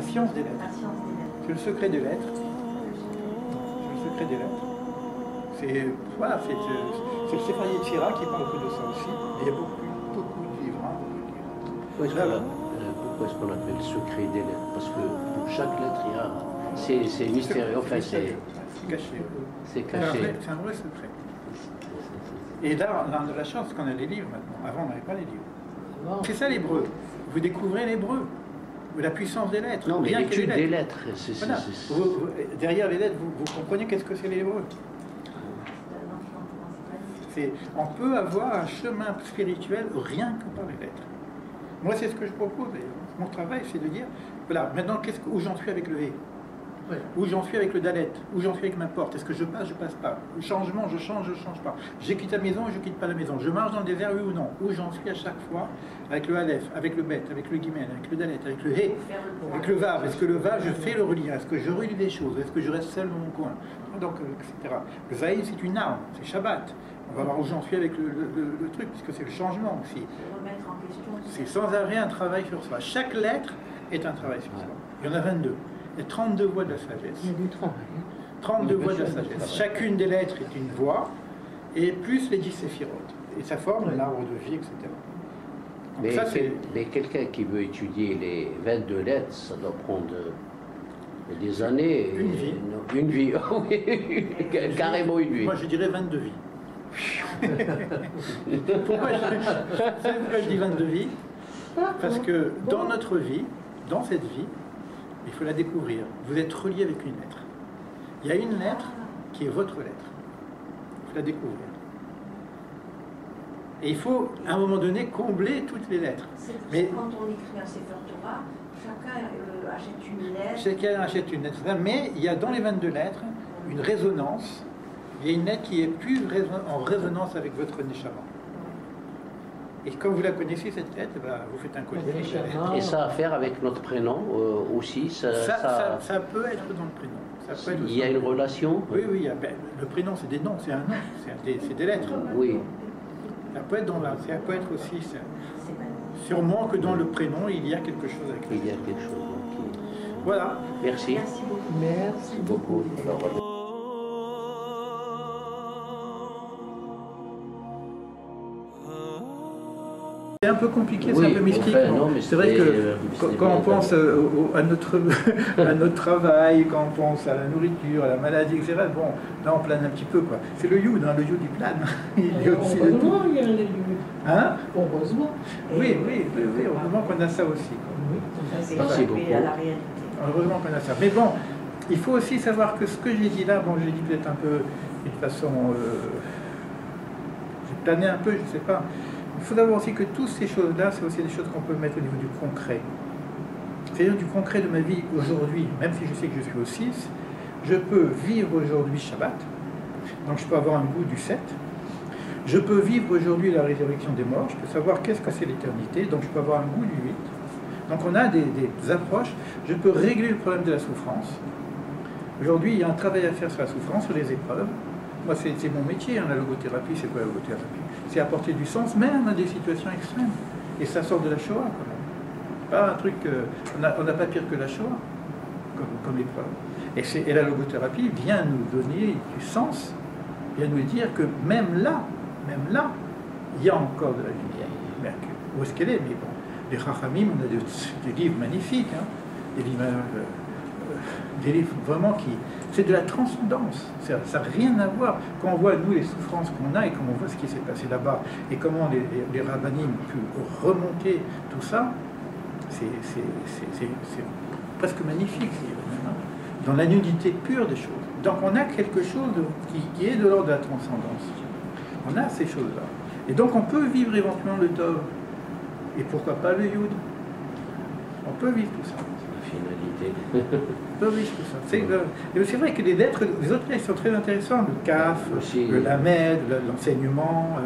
science des lettres. La science des lettres. C'est le secret des lettres. C'est le secret des lettres. C'est voilà, c'est le Sépharié de Sira qui parle que de ça aussi. Et il y a beaucoup de livres. Hein, Pourquoi est-ce qu'on appelle le secret des lettres? Parce que pour chaque lettre, il y a... C'est mystérieux, enfin c'est caché. C'est caché. C'est un vrai secret. Et là, on a de la chance qu'on a les livres maintenant. Avant, on n'avait pas les livres. C'est ça l'hébreu. Vous découvrez l'hébreu. La puissance des lettres. Non, mais rien que l'étude les des lettres. Voilà. Derrière les lettres, vous comprenez qu'est-ce que c'est l'hébreu. On peut avoir un chemin spirituel rien que par les lettres. Moi, c'est ce que je propose. Mon travail, c'est de dire, voilà, maintenant, où j'en suis avec le et? Où j'en suis avec le dalet? Où j'en suis avec ma porte? Est-ce que je passe pas? Le changement, je change pas. Je quitte la maison ou je quitte pas la maison? Je marche dans le désert, oui ou non? Où j'en suis à chaque fois avec le aleph, avec le bet, avec le guimel, avec le dalet, avec le hé, avec le vav? Est-ce que le vav, je fais le relire? Est-ce que je relis des choses? Est-ce que je reste seul dans mon coin? Donc, etc. Le vaïd, c'est une arme, c'est Shabbat. On va voir où j'en suis avec le truc, puisque c'est le changement aussi. C'est sans arrêt un travail sur soi. Chaque lettre est un travail sur soi. Il y en a 22. Il y a 32 voies de la sagesse. Il y a du travail. 32 voies de la sagesse. Chacune des lettres est une voie, et plus les 10 séphirotes. Et ça forme l'arbre de vie, etc. Donc mais quelqu'un qui veut étudier les 22 lettres, ça doit prendre des années. Une vie. Une vie, oui. Carrément une vie. Moi, je dirais 22 vies. Pourquoi je dis 22 vies? Parce que dans notre vie, dans cette vie, il faut la découvrir. Vous êtes relié avec une lettre. Il y a une lettre qui est votre lettre. Il faut la découvrir. Et il faut, à un moment donné, combler toutes les lettres. Mais quand on écrit un Sefer Torah, chacun achète une lettre. Chacun achète une lettre. Mais il y a dans les 22 lettres une résonance. Il y a une lettre qui est plus en résonance avec votre neshama. Et quand vous la connaissez, cette lettre, vous faites un collier. Et ça a à faire avec notre prénom aussi? Ça peut être dans le prénom. Ça peut être il y a une relation? Oui, le prénom, c'est des noms, c'est un nom, c'est des lettres. Oui. Ça peut être dans ça peut être aussi... Sûrement que dans le prénom, il y a quelque chose avec il y a quelque chose. Voilà. Merci. Merci beaucoup. C'est un peu compliqué, oui, c'est un peu mystique. C'est vrai que quand on pense à notre travail, quand on pense à la nourriture, à la maladie, etc., bon, là on plane un petit peu, quoi. C'est le yud, le yud il plane. Heureusement, il y a les yud. Hein? Heureusement. Oui, heureusement qu'on a ça aussi. Merci beaucoup. Heureusement qu'on a ça. Mais bon, il faut aussi savoir que ce que j'ai dit là, bon, j'ai dit peut-être un peu d'une façon... j'ai plané un peu, je ne sais pas. Il faut savoir aussi que toutes ces choses-là, c'est aussi des choses qu'on peut mettre au niveau du concret. C'est-à-dire du concret de ma vie aujourd'hui, même si je sais que je suis au 6, je peux vivre aujourd'hui Shabbat, donc je peux avoir un goût du 7. Je peux vivre aujourd'hui la résurrection des morts, je peux savoir qu'est-ce que c'est l'éternité, donc je peux avoir un goût du 8. Donc on a des approches, je peux régler le problème de la souffrance. Aujourd'hui, il y a un travail à faire sur la souffrance, sur les épreuves. Moi, c'est mon métier, la logothérapie, c'est quoi la logothérapie? C'est apporter du sens même à des situations extrêmes. Et ça sort de la Shoah, quand même. Pas un truc... on n'a pas pire que la Shoah, comme épreuve. Et la logothérapie vient nous donner du sens, vient nous dire que même là, il y a encore de la lumière. Où est-ce qu'elle est? Mais bon, les Chachamim, on a des livres magnifiques, hein, des livres vraiment qui... C'est de la transcendance, ça n'a rien à voir. Quand on voit, nous, les souffrances qu'on a et quand on voit ce qui s'est passé là-bas et comment les rabbinim ont pu remonter tout ça, c'est presque magnifique, dans la nudité pure des choses. Donc on a quelque chose qui est de l'ordre de la transcendance. On a ces choses-là. Et donc on peut vivre éventuellement le Tov. Et pourquoi pas le Yud? On peut vivre tout ça. Finalité. On peut vivre tout ça. C'est vrai que les autres lettres sont très intéressantes. Le Kaf, le Lamed, l'enseignement,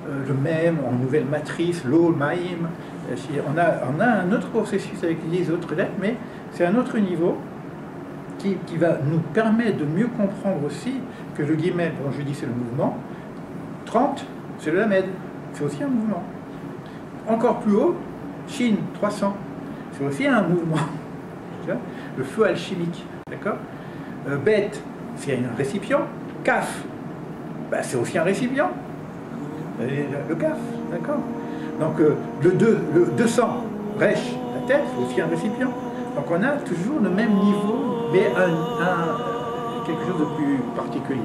le Mem, en nouvelle matrice, l'eau, le Maïm. On a un autre processus avec les autres lettres, mais c'est un autre niveau qui va nous permettre de mieux comprendre aussi que le Guimel, bon, je dis c'est le mouvement, 30, c'est le Lamed, c'est aussi un mouvement. Encore plus haut, Shin, 300, c'est aussi un mouvement. le feu alchimique, d'accord. Bet, c'est un récipient. Kaf, ben, c'est aussi un récipient. Le kaf, d'accord. Donc le 200, Resh, la tête, c'est aussi un récipient. Donc on a toujours le même niveau, mais quelque chose de plus particulier.